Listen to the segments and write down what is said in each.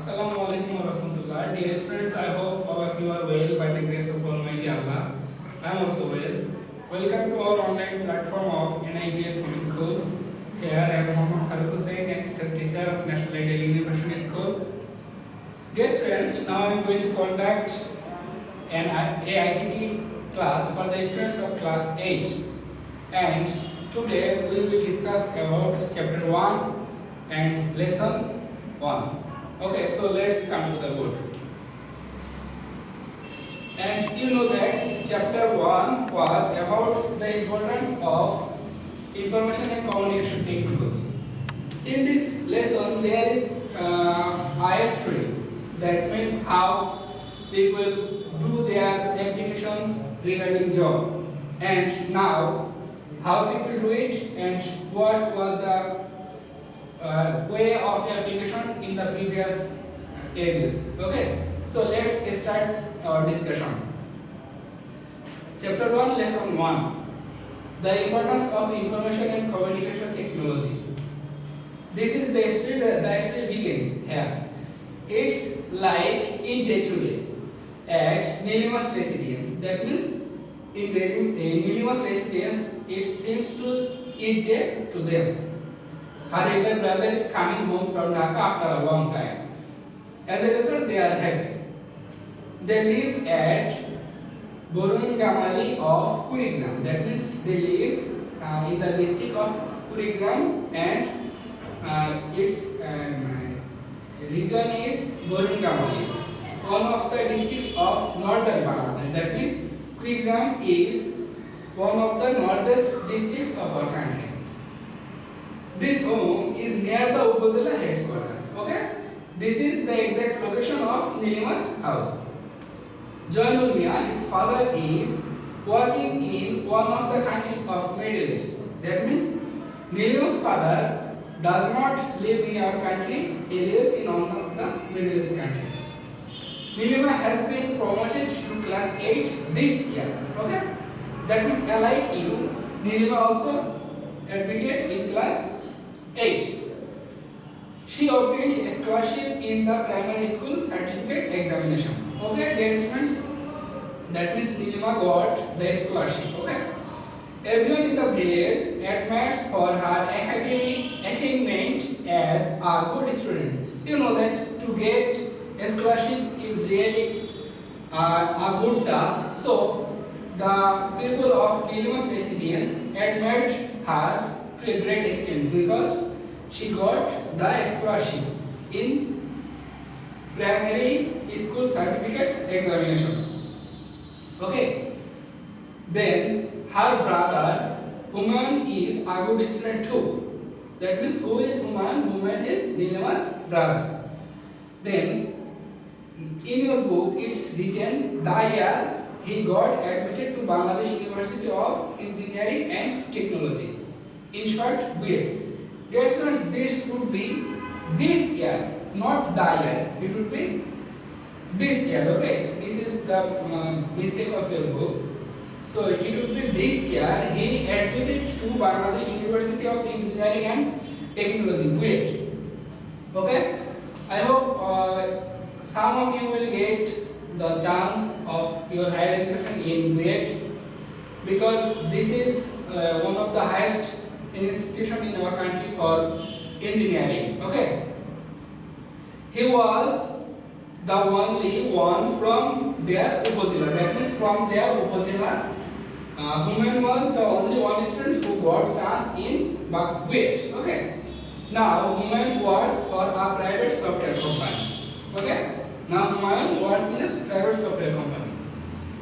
Assalamualaikum warahmatullah. Dear students, I hope all of you are well by the grace of Almighty Allah. I am also well. Welcome to our online platform of NIBS Home School. Here I am Mohammad Farooq Hussain, Assistant Teacher of National Ideal University School. Dear students, now I am going to conduct an AICT class for the students of class 8. And today we will discuss about chapter 1 and lesson 1. Okay, so let's come to the board. And you know that chapter 1 was about the importance of information and communication technology. In this lesson, there is history, that means how people do their applications regarding job, and now how people do it and what was the way of application in the previous ages. Okay, so let's start our discussion. Chapter 1, lesson 1, the importance of information and communication technology. This is the history begins here. It's like in day to day at Nilima's residence. That means in Nilima's residence, it seems to eat day to them. Her elder brother is coming home from Dhaka after a long time. As a result, they are happy. They live at Borungamali of Kurigram. That means they live in the district of Kurigram, and its region is Borungamali, one of the districts of northern Bangladesh. That means Kurigram is one of the northest districts of our country. This home is near the Upazila headquarters. Okay, this is the exact location of Nilima's house. Jainul Mia, his father, is working in one of the countries of Middle East. That means Nilima's father does not live in our country, he lives in one of the Middle East countries. Nilima has been promoted to class 8 this year. Okay, that means like you, Nilima also admitted in class 8. She obtained a scholarship in the primary school certificate examination. Okay, dear students, that means Nilima got the scholarship. Okay, everyone in the village admires for her academic attainment as a good student. You know that to get a scholarship is really a good task. So the people of Nilima's residence admired her to a great extent because she got the scholarship in primary school certificate examination. Okay, then her brother Humayun is a good student too. That means who is Humayun? Humayun is Nilima's brother. Then in your book it's written the year he got admitted to Bangladesh University of Engineering and Technology. In short, BEd. Dear students, this would be this year, not the year. It would be this year. Okay, this is the mistake of your book. So it would be this year he admitted to Bangladesh University of Engineering and Technology, BEd. Okay, I hope some of you will get the chance of your higher education in BEd, because this is one of the highest institution in our country for engineering. Okay, he was the only one from their Upazila. That means from their Upazila, Humayun was the only one student who got chance in BEd. Okay, now Humayun works for a private software company. Okay, now Humayun works in a private software company.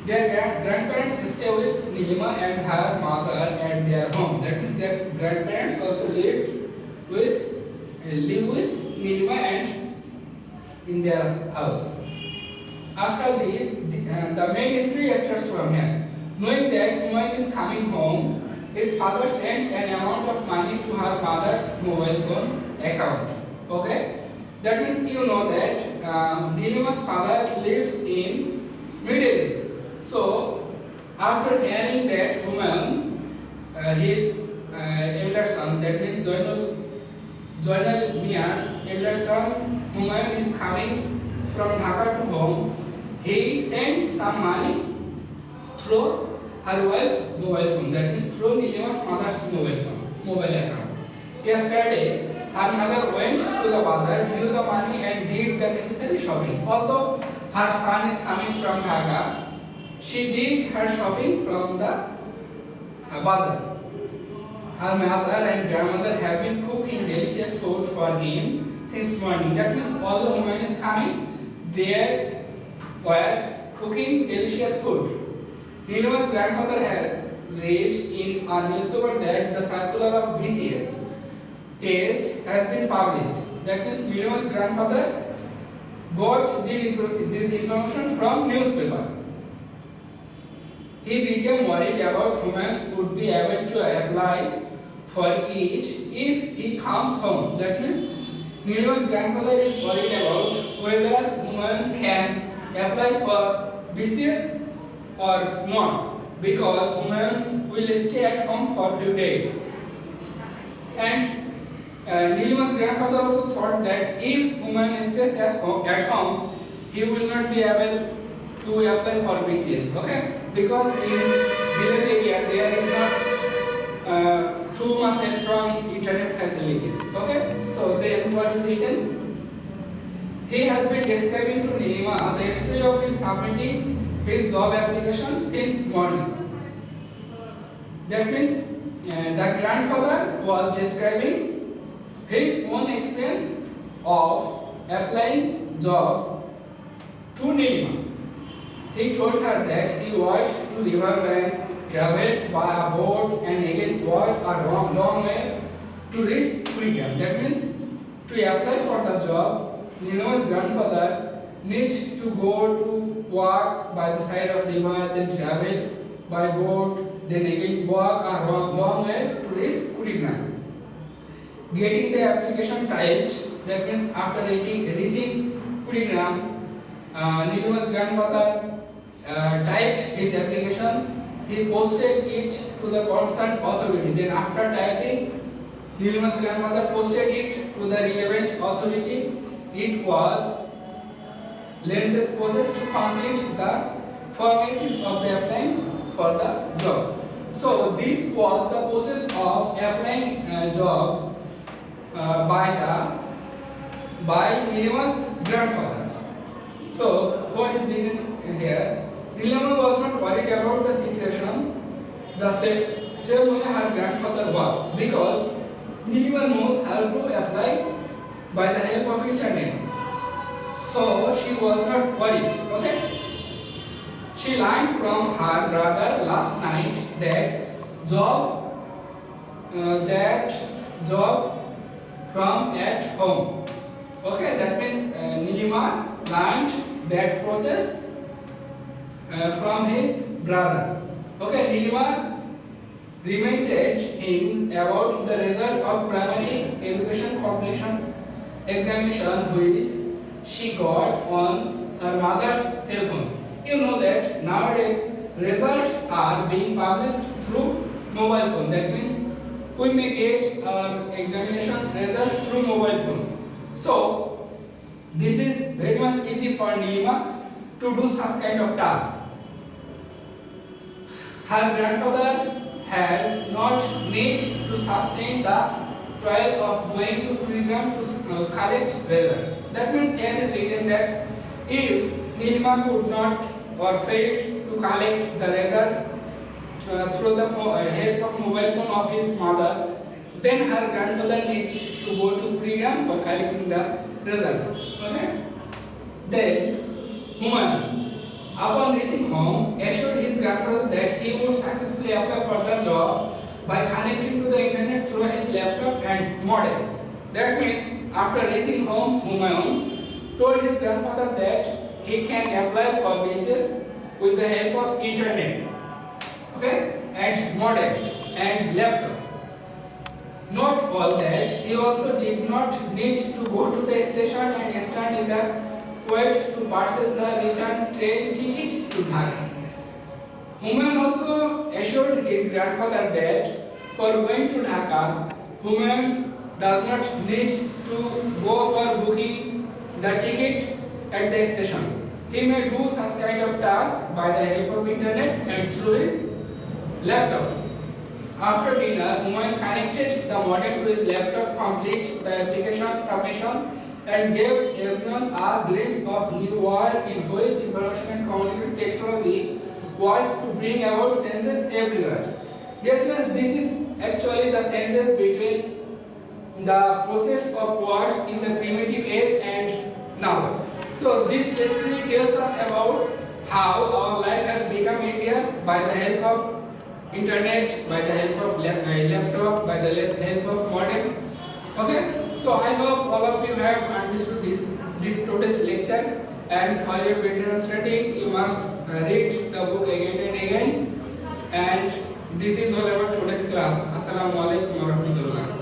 Their grandparents stay with Nilima and her mother at their home. That means their grandparents also live with Nilima and in their house. After this, the main story starts from here. Knowing that Humayun is coming home, his father sent an amount of money to her mother's mobile phone account. Okay, that means you know that Nilima's father lives in Middle East. So, after hearing that Humayun, his elder son, that means Jainul Mia's elder son, Humayun is coming from Dhaka to home, he sent some money through her wife's mobile phone. That means through Nilima's mother's mobile account. Yesterday, her mother went to the bazaar, drew the money and did the necessary shopping. Although her son is coming from Dhaka, she did her shopping from the bazaar. Her mother and grandmother have been cooking delicious food for him since morning. That means although Humayun is coming, they were cooking delicious food. Nilima's grandfather had read in a newspaper that the circular of BCS test has been published. That means Nilima's grandfather got this information from newspaper. He became worried about Humayun would be able to apply for it if he comes home. That means Nilima's grandfather is worried about whether Humayun can apply for BCS or not, because Humayun will stay at home for a few days. And Nilima's grandfather also thought that if Humayun stays at home, he will not be able to apply for BCS. Okay? Because in village area there is not too much strong internet facilities. Okay? So then what is written? He has been describing to Nilima the history of his submitting his job application since morning. That means the grandfather was describing his own experience of applying job to Nilima. He told her that he walked to riverbank, traveled by a boat and again walked a long way to reach freedom. That means to apply for the job, Nilima's grandfather needs to go to walk by the side of river, then travel by boat, then again walk a long way to reach Kurigram. Getting the application typed, that means after reaching Kurigram, Nilima's grandfather typed his application. He posted it to the concerned authority. Then after typing, Nilima's grandfather posted it to the relevant authority. It was lengthy process to complete the formalities of the applying for the job. So this was the process of applying job by Nilima's grandfather. So what is written here? Nilima was not worried about the situation the same way her grandfather was, because Nilima knows how to apply by the help of internet. So she was not worried. Okay? She learned from her brother last night that job from at home. Okay, that means Nilima learned that process from his brother. Okay, Nilima reminded him about the result of primary education completion examination which she got on her mother's cell phone. You know that nowadays results are being published through mobile phone. That means we may get our examinations result through mobile phone. So this is very much easy for Nilima to do such kind of task. Her grandfather has not need to sustain the toil of going to Kurigram to collect result. That means here is written that if Nilima could not or failed to collect the result through the help of mobile phone of his mother, then her grandfather need to go to Kurigram for collecting the result. Okay? Then Humayun, upon reaching home, assured his grandfather that he would successfully apply for the job by connecting to the internet through his laptop and modem. That means after reaching home, Humayun told his grandfather that he can apply for BCS with the help of internet, okay, and modem and laptop. Not all that, he also did not need to go to the station and stand in the queue to purchase the return train ticket to Dhaka. Humayun also assured his grandfather that for going to Dhaka, Humayun does not need to go for booking the ticket at the station. He may do such kind of task by the help of internet and through his laptop. After dinner, Humayun connected the modem to his laptop, complete the application submission, and gave everyone a glimpse of new world in which information and communication technology was to bring about changes everywhere. Dear students, this is actually the changes between the process of words in the primitive age and now. So this history tells us about how our life has become easier by the help of internet, by the help of laptop, by the help of modem. Okay, so I hope all of you have understood this today's lecture, and for your better understanding you must read the book again and again. And this is all about today's class. Assalamu alaikum warahmatullah.